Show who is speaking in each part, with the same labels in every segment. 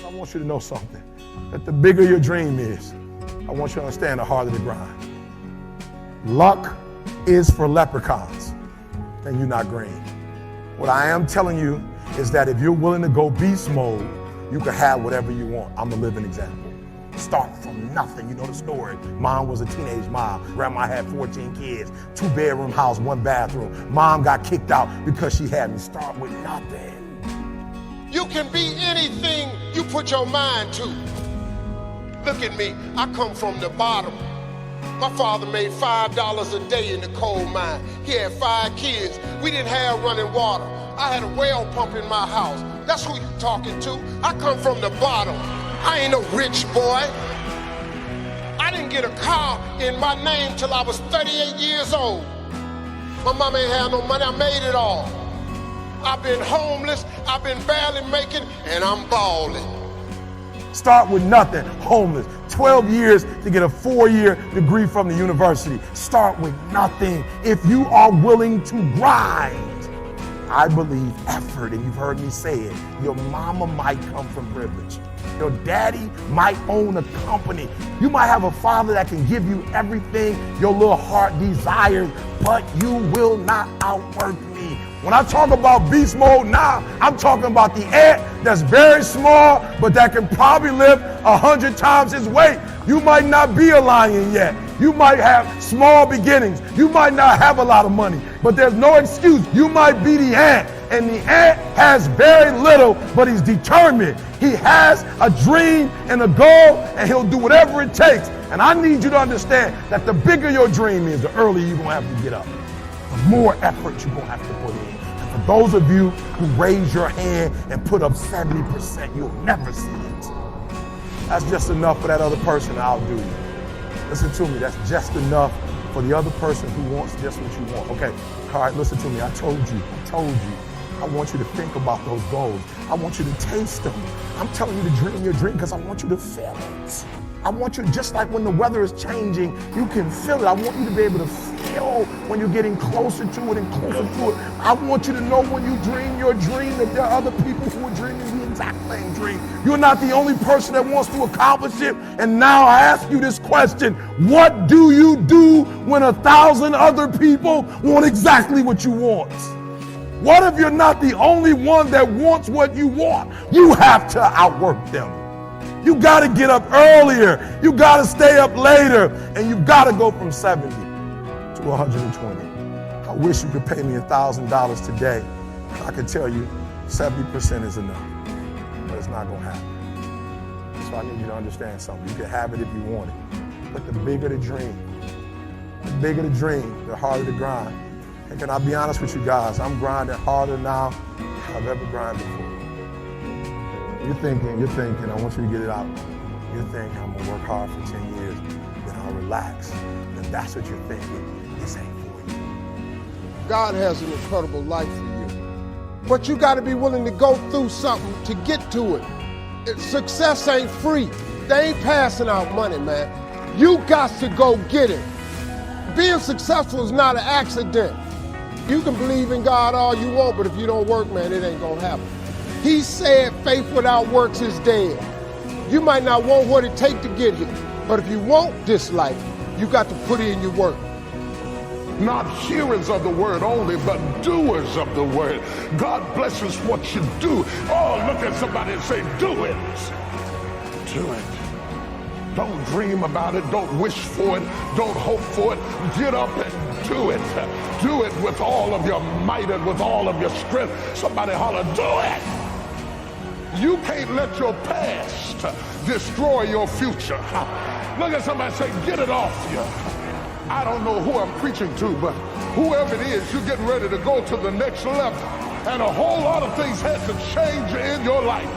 Speaker 1: I want you to know something, that the bigger your dream is, I want you to understand the harder the grind. Luck is for leprechauns, and you're not green. What I am telling you is that if you're willing to go beast mode, you can have whatever you want. I'm a living example. Start from nothing. You know the story. Mom was a teenage mom. Grandma had 14 kids, 2-bedroom house, 1 bathroom. Mom got kicked out because she had me. Start with nothing.
Speaker 2: You can be anything you put your mind to. Look at me. I come from the bottom. My father made $5 a day in the coal mine. He had 5 kids. We didn't have running water. I had a well pump in my house. That's who you talking to. I come from the bottom. I ain't no rich boy. I didn't get a car in my name till I was 38 years old. My mama ain't had no money, I made it all. I've been homeless, I've been barely making, and I'm balling.
Speaker 1: Start with nothing, homeless. 12 years to get a 4-year degree from the university. Start with nothing if you are willing to grind. I believe effort, and you've heard me say it. Your mama might come from privilege. Your daddy might own a company. You might have a father that can give you everything your little heart desires, but you will not outwork me. When I talk about beast mode now, I'm talking about the ant that's very small, but that can probably lift 100 times his weight. You might not be a lion yet. You might have small beginnings. You might not have a lot of money, but there's no excuse. You might be the ant, and the ant has very little, but he's determined. He has a dream and a goal, and he'll do whatever it takes. And I need you to understand that the bigger your dream is, the earlier you're going to have to get up. The more effort you're going to have to put in. And for those of you who raise your hand and put up 70%, you'll never see it. That's just enough for that other person to outdo you. Listen to me, that's just enough for the other person who wants just what you want. Okay, all right, listen to me, I told you. I want you to think about those goals. I want you to taste them. I'm telling you to dream your dream because I want you to feel it. I want you, just like when the weather is changing, you can feel it. I want you to be able to feel when you're getting closer to it and closer to it. I want you to know when you dream your dream that there are other people who are dreaming the exact same dream. You're not the only person that wants to accomplish it. And now I ask you this question: what do you do when 1,000 other people want exactly what you want? What if you're not the only one that wants what you want? You have to outwork them. You got to get up earlier. You got to stay up later. And you got to go from 70 to 120. I wish you could pay me $1,000 today. I can tell you 70% is enough, but it's not going to happen. So I need you to understand something. You can have it if you want it. But the bigger the dream, the harder the grind. And can I be honest with you guys? I'm grinding harder now than I've ever grinded before. You're thinking, I want you to get it out. You're thinking, I'm gonna work hard for 10 years, then I'll relax. And if that's what you're thinking, this ain't for you.
Speaker 2: God has an incredible life for you. But you gotta be willing to go through something to get to it. Success ain't free. They ain't passing out money, man. You got to go get it. Being successful is not an accident. You can believe in God all you want, but if you don't work, man, it ain't gonna happen. He said faith without works is dead. You might not want what it takes to get here, but if you want this life, you got to put in your work.
Speaker 3: Not hearers of the word only, but doers of the word. God blesses what you do. Oh, look at somebody and say, do it. Do it. Don't dream about it. Don't wish for it. Don't hope for it. Get up and do it. Do it with all of your might and with all of your strength. Somebody holler, do it. You can't let your past destroy your future. Look at somebody say, get it off you. I don't know who I'm preaching to, but whoever it is, you're getting ready to go to the next level. And a whole lot of things had to change in your life.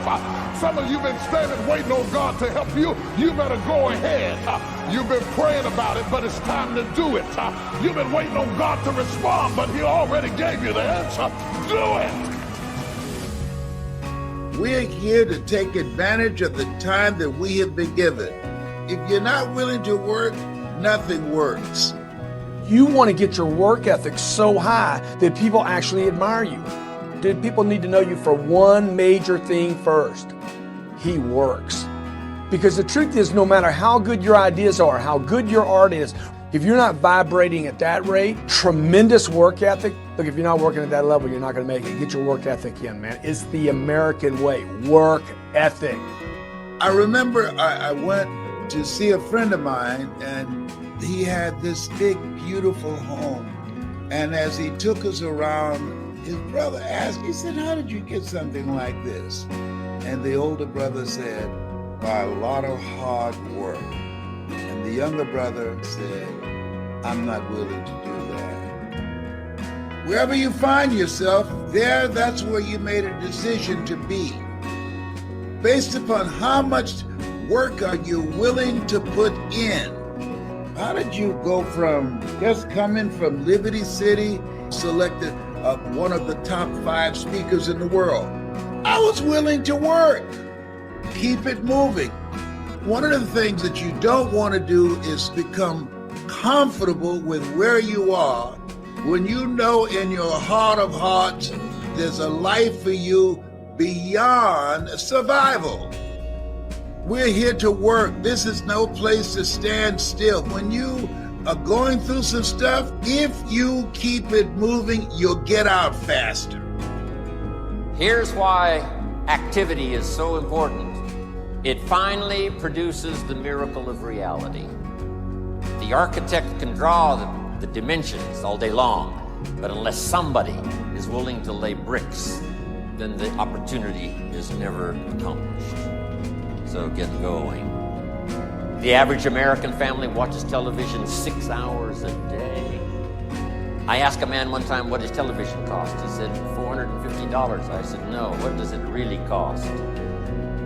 Speaker 3: Some of you been standing waiting on God to help you. You better go ahead. You've been praying about it, but it's time to do it. You've been waiting on God to respond, but he already gave you the answer. Do it.
Speaker 4: We're here to take advantage of the time that we have been given. If you're not willing to work, nothing works.
Speaker 5: You want to get your work ethic so high that people actually admire you. People need to know you for one major thing first. He works. Because the truth is, no matter how good your ideas are, how good your art is, if you're not vibrating at that rate, tremendous work ethic. Look, if you're not working at that level, you're not going to make it. Get your work ethic in, man. It's the American way. Work ethic.
Speaker 4: I remember I went to see a friend of mine, and he had this big, beautiful home. And as he took us around, his brother asked, he said, "How did you get something like this?" And the older brother said, "By a lot of hard work." And the younger brother said, "I'm not willing to do that." Wherever you find yourself, that's where you made a decision to be. Based upon how much work are you willing to put in? How did you go from just coming from Liberty City, selected one of the top 5 speakers in the world? I was willing to work. Keep it moving. One of the things that you don't want to do is become comfortable with where you are when you know in your heart of hearts there's a life for you beyond survival. We're here to work. This is no place to stand still. When you are going through some stuff, if you keep it moving, you'll get out faster.
Speaker 6: Here's why activity is so important. It finally produces the miracle of reality. The architect can draw the dimensions all day long, but unless somebody is willing to lay bricks, then the opportunity is never accomplished. So get going. The average American family watches television 6 hours a day. I asked a man one time, what does television cost? He said, $450. I said, no, what does it really cost?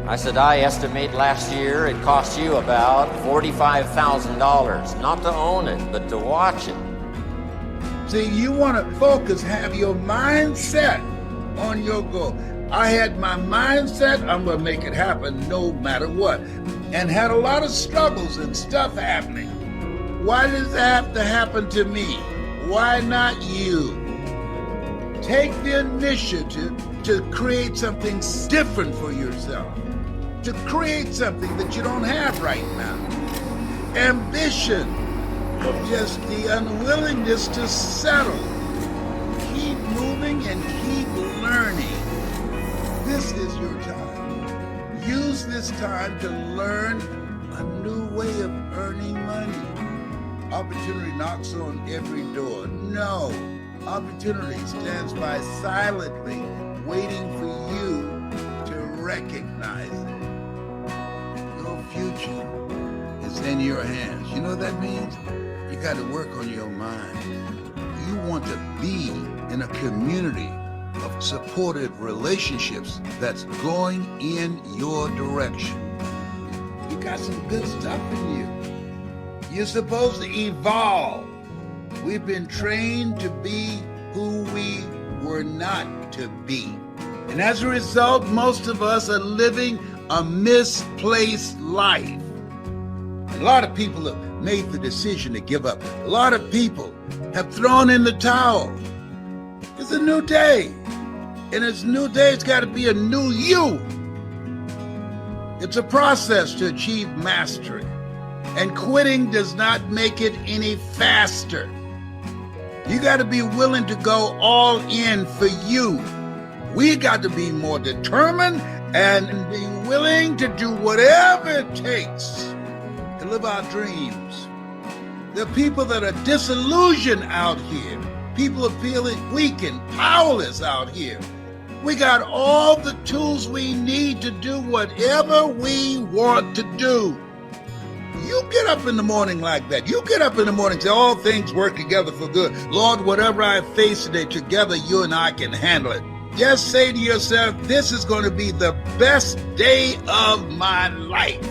Speaker 6: I said, I estimate last year it cost you about $45,000, not to own it, but to watch it.
Speaker 4: See, you want to focus, have your mindset on your goal. I had my mindset, I'm going to make it happen no matter what. And had a lot of struggles and stuff happening. Why does it have to happen to me? Why not you? Take the initiative to create something different for yourself. To create something that you don't have right now. Ambition, just the unwillingness to settle. Keep moving and keep learning. This is your time. Use this time to learn a new way of earning money. Opportunity knocks on every door. No, opportunity stands by silently, waiting for you to recognize it. Your future is in your hands. You know what that means? You got to work on your mind. You want to be in a community of supportive relationships that's going in your direction. You got some good stuff in you. You're supposed to evolve. We've been trained to be who we were not to be. And as a result, most of us are living a misplaced life. A lot of people have made the decision to give up. A lot of people have thrown in the towel. It's a new day. And it's a new day, it's got to be a new you. It's a process to achieve mastery. And quitting does not make it any faster. You got to be willing to go all in for you. We got to be more determined and be willing to do whatever it takes to live our dreams. There are people that are disillusioned out here. People are feeling weak and powerless out here. We got all the tools we need to do whatever we want to do. You get up in the morning like that. You get up in the morning and say, all things work together for good. Lord, whatever I face today, together you and I can handle it. Just say to yourself, this is going to be the best day of my life.